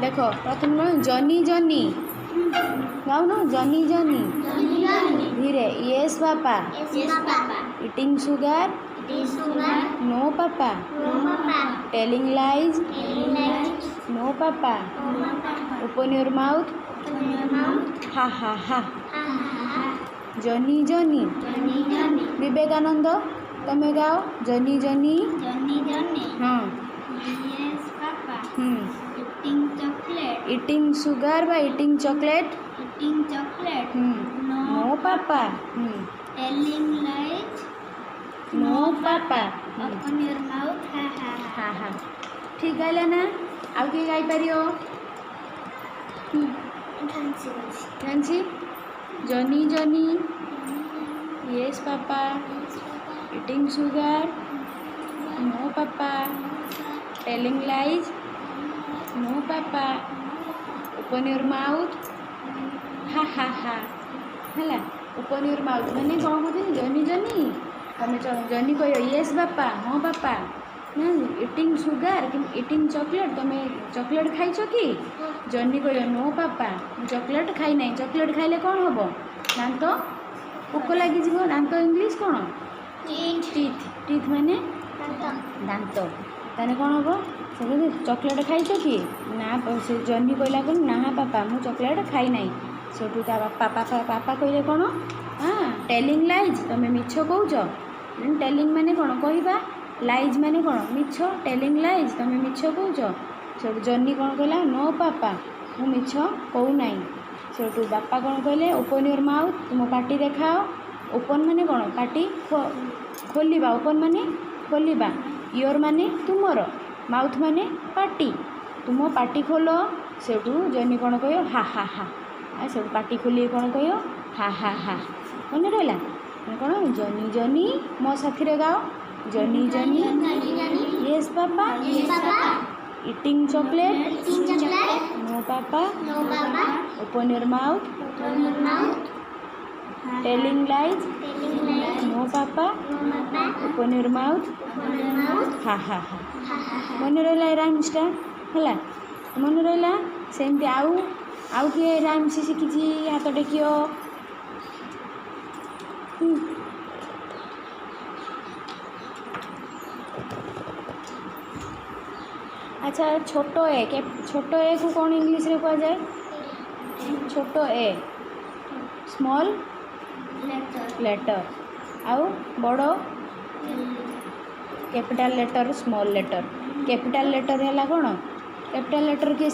देख प्रथम जनी जनी गाउन जनी जनी धीरे yes papa eating sugar no papa telling lies no papa open your mouth ha ha हा जनी जनी विवेकानंद तमें गाओ जनी जनी हाँ इटिंग सुगर बा eating chocolate no papa telling lies no papa open your mouth ha ha हाँ हाँ ठीक है ना आउ किए गाई पारियो जानसी जनी Johnny yes papa eating sugar no papa telling lies no papa open your mouth ha ha हा है ओपन योर माउथ मैंने कौन कहते जनी जनी तुम जनी कह यस बापा हाँ बापा ना इटिंग सुगर कि इटिंग चॉकलेट तुम चॉकलेट खाइछ कि जनी कह नो पापा चॉकलेट खाई ना चॉकलेट खाइले कौन हम दांत पोक लगी दांत इंग्लिश कौन टीथ टीथ माने दांत ताने कौन हम से कहते चॉकलेट खाइछ कि ना से जनी कहला कौन ना पापा मु चॉकलेट खाई ना सेठू ता पापा पापा कहले कौन हाँ टेलिंग लाइज तुम मिछ कौच टेलिंग माने कौन कहवा लाइज माने कौन मिछ टेलिंग लाइज तुम मिछ कौच सेठू जनी कौन कहला नो पापा मु मिछ कहू ना सेठू बापा कौन कहले ओपन योर माउथ तुम पाटी देखाओ ओपन माने कौन पाटी खोलिबा ओपन माने खोलिबा योर माने तुमर माउथ माने पाटी तुम पाटी खोल सेठू जनी कौन कह हा हा हा से पाटी खोलिए कौन कह हा हा हा मन रहा कौन जनी जनी मो साथी गाओ Johnny Johnny yes papa eating chocolate no papa open your mouth telling lies no papa open your mouth ha ha हा मन रहा राइम्सटा है मन रहा सेमती आउ किए राइम्स शिखी हाथ टेकियो अच्छा छोट ए को कौन इंग्लिश रे कह जाए छोट ए स्मॉल लेटर आउ बड़ capital letter small letter capital letter है कौन कैपिटल लेटर किए